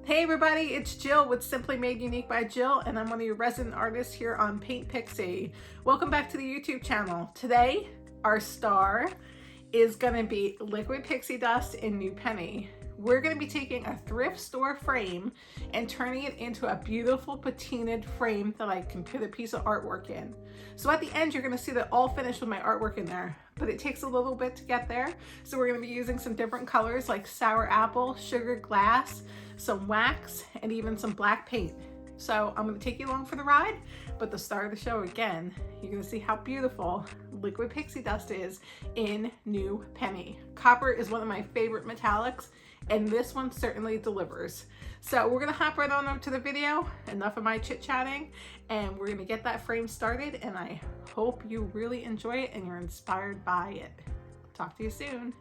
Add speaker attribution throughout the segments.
Speaker 1: Hey everybody, it's Jill with Simply Made Unique by Jill, and I'm one of your resident artists here on Paint Pixie. Welcome back to the YouTube channel. Today, our star is gonna be liquid pixie dust in New Penny. We're gonna be taking a thrift store frame and turning it into a beautiful patinaed frame that I can put a piece of artwork in. So at the end, you're gonna see that all finished with my artwork in there, but it takes a little bit to get there. So we're gonna be using some different colors like sour apple, sugar glass, some wax, and even some black paint. So I'm gonna take you along for the ride, but the star of the show again, you're gonna see how beautiful liquid pixie dust is in New Penny. Copper is one of my favorite metallics, and this one certainly delivers. So we're gonna hop right on over to the video. Enough of my chit-chatting, and we're gonna get that frame started, and I hope you really enjoy it and you're inspired by it. Talk to you soon.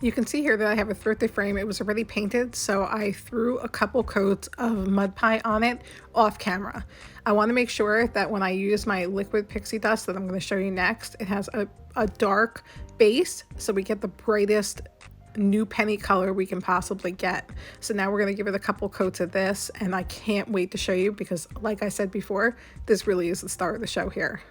Speaker 1: You can see here that I have a thrifted frame. It was already painted, so I threw a couple coats of mud pie on it off camera. I want to make sure that when I use my liquid pixie dust that I'm going to show you next, it has a dark base so we get the brightest New Penny color we can possibly get. So now we're going to give it a couple coats of this, and I can't wait to show you because, like I said before, this really is the star of the show here.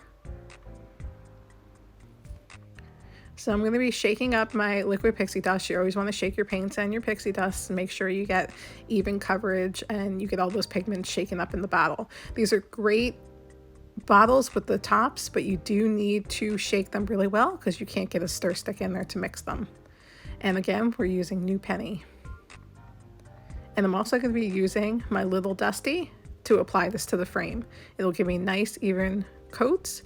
Speaker 1: So I'm going to be shaking up my liquid pixie dust. You always want to shake your paints and your pixie dust and make sure you get even coverage and you get all those pigments shaken up in the bottle. These are great bottles with the tops, but you do need to shake them really well because you can't get a stir stick in there to mix them. And again, we're using New Penny. And I'm also going to be using my little dusty to apply this to the frame. It'll give me nice even coats.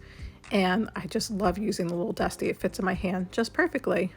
Speaker 1: And I just love using the little dusty. It fits in my hand just perfectly.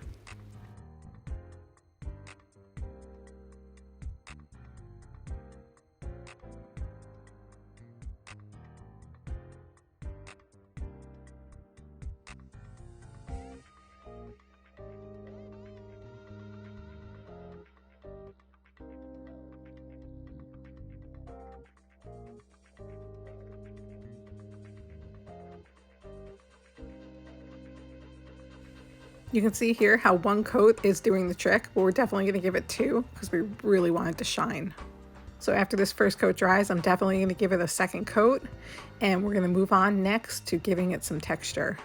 Speaker 1: You can see here how one coat is doing the trick, but we're definitely going to give it two because we really want it to shine. So after this first coat dries, I'm definitely going to give it a second coat, and we're going to move on next to giving it some texture.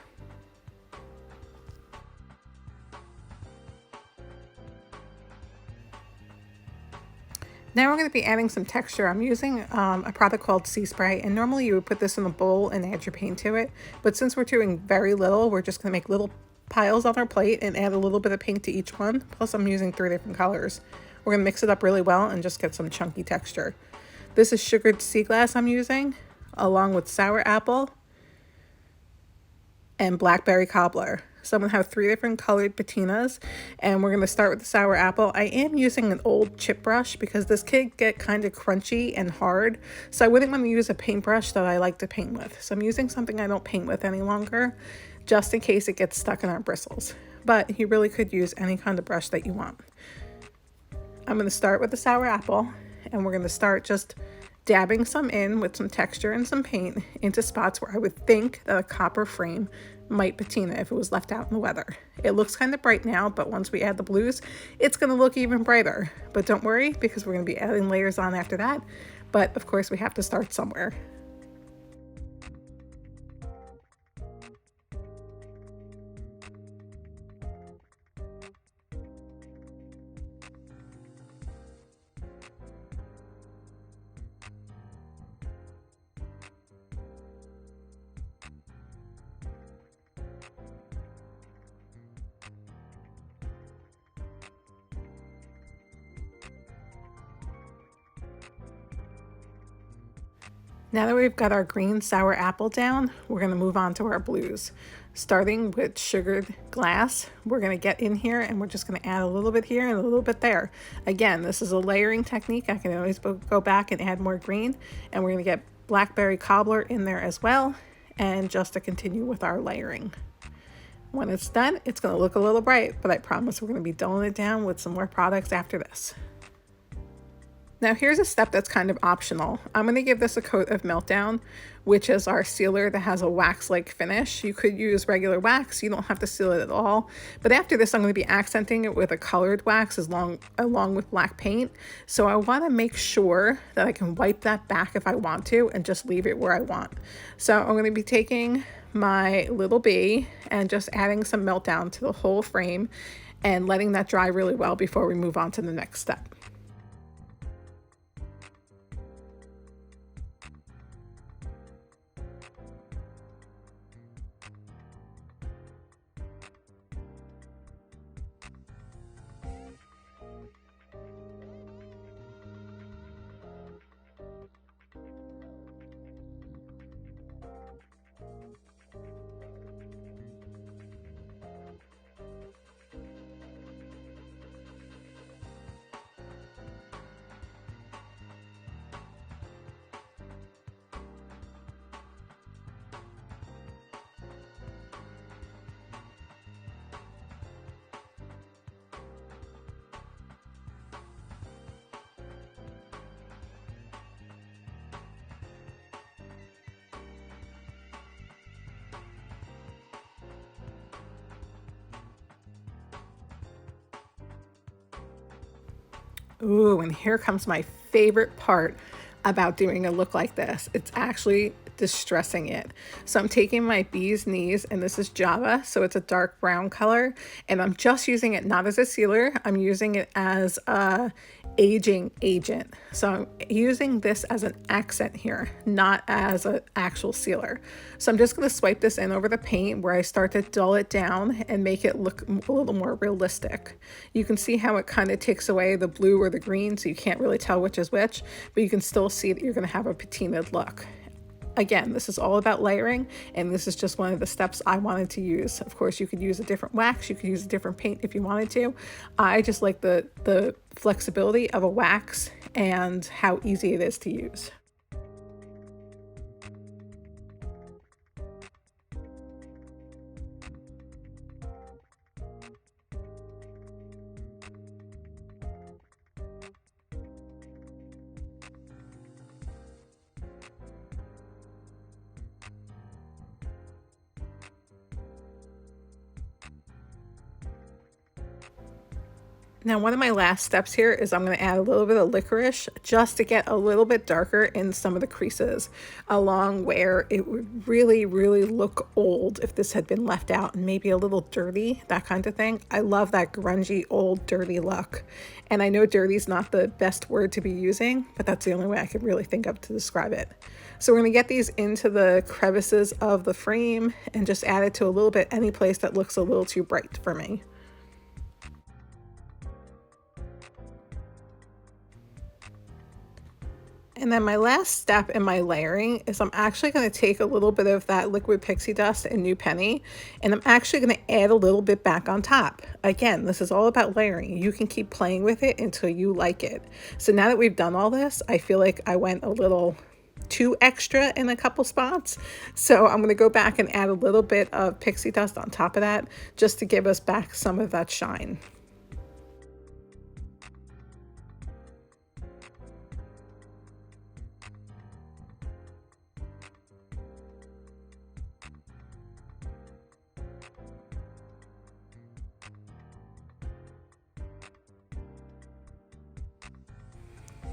Speaker 1: Now we're going to be adding some texture. I'm using a product called Sea Spray, and normally you would put this in a bowl and add your paint to it, but since we're doing very little, we're just going to make little piles on our plate and add a little bit of paint to each one. Plus I'm using 3 different colors. We're gonna mix it up really well and just get some chunky texture. This is sugared sea glass I'm using, along with sour apple and blackberry cobbler. So I'm gonna have 3 different colored patinas, and we're gonna start with the sour apple. I am using an old chip brush because this could get kind of crunchy and hard. So I wouldn't want to use a paintbrush that I like to paint with. So I'm using something I don't paint with any longer, just in case it gets stuck in our bristles. But you really could use any kind of brush that you want. I'm going to start with the sour apple, and we're going to start just dabbing some in with some texture and some paint into spots where I would think that a copper frame might patina if it was left out in the weather. It looks kind of bright now, but once we add the blues, it's going to look even brighter. But don't worry, because we're going to be adding layers on after that. But of course, we have to start somewhere. Now that we've got our green sour apple down, we're going to move on to our blues. Starting with sugared glass, we're going to get in here and we're just going to add a little bit here and a little bit there. Again, this is a layering technique. I can always go back and add more green, and we're going to get blackberry cobbler in there as well, and just to continue with our layering. When it's done, it's going to look a little bright, but I promise we're going to be dulling it down with some more products after this. Now here's a step that's kind of optional. I'm going to give this a coat of Meltdown, which is our sealer that has a wax-like finish. You could use regular wax, you don't have to seal it at all. But after this, I'm going to be accenting it with a colored wax along with black paint. So I want to make sure that I can wipe that back if I want to and just leave it where I want. So I'm going to be taking my little bee and just adding some Meltdown to the whole frame and letting that dry really well before we move on to the next step. Ooh, and here comes my favorite part about doing a look like this. It's actually distressing it. So I'm taking my bee's knees, and this is Java, so it's a dark brown color, and I'm just using it not as a sealer, I'm using it as a aging agent. So I'm using this as an accent here, not as an actual sealer. So I'm just going to swipe this in over the paint where I start to dull it down and make it look a little more realistic. You can see how it kind of takes away the blue or the green, so you can't really tell which is which, but you can still see that you're going to have a patinaed look. Again, this is all about layering, and this is just one of the steps I wanted to use. Of course, you could use a different wax, you could use a different paint if you wanted to. I just like the flexibility of a wax and how easy it is to use. Now, one of my last steps here is I'm going to add a little bit of licorice just to get a little bit darker in some of the creases along where it would really, really look old if this had been left out and maybe a little dirty, that kind of thing. I love that grungy, old, dirty look. And I know dirty is not the best word to be using, but that's the only way I could really think of to describe it. So we're going to get these into the crevices of the frame and just add it to a little bit any place that looks a little too bright for me. And then my last step in my layering is I'm actually going to take a little bit of that liquid pixie dust in New Penny, and I'm actually going to add a little bit back on top. Again, this is all about layering. You can keep playing with it until you like it. So now that we've done all this, I feel like I went a little too extra in a couple spots. So I'm going to go back and add a little bit of pixie dust on top of that just to give us back some of that shine.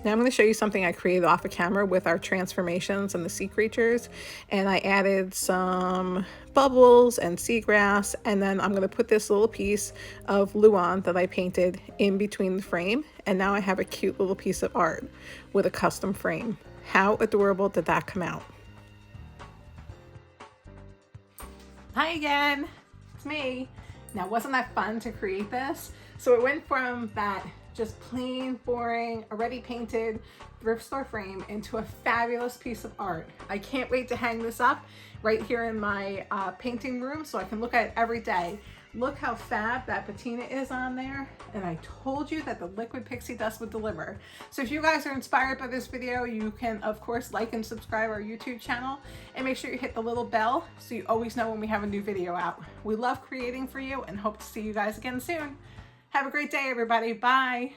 Speaker 1: Now I'm going to show you something I created off of camera with our transformations and the sea creatures, and I added some bubbles and seagrass, and then I'm going to put this little piece of Luan that I painted in between the frame, and now I have a cute little piece of art with a custom frame. How adorable did that come out? Hi again, it's me. Now wasn't that fun to create this? So it went from that just plain, boring, already painted thrift store frame into a fabulous piece of art. I can't wait to hang this up right here in my painting room so I can look at it every day. Look how fab that patina is on there. And I told you that the liquid pixie dust would deliver. So if you guys are inspired by this video, you can of course like and subscribe our YouTube channel, and make sure you hit the little bell so you always know when we have a new video out. We love creating for you and hope to see you guys again soon. Have a great day, everybody. Bye.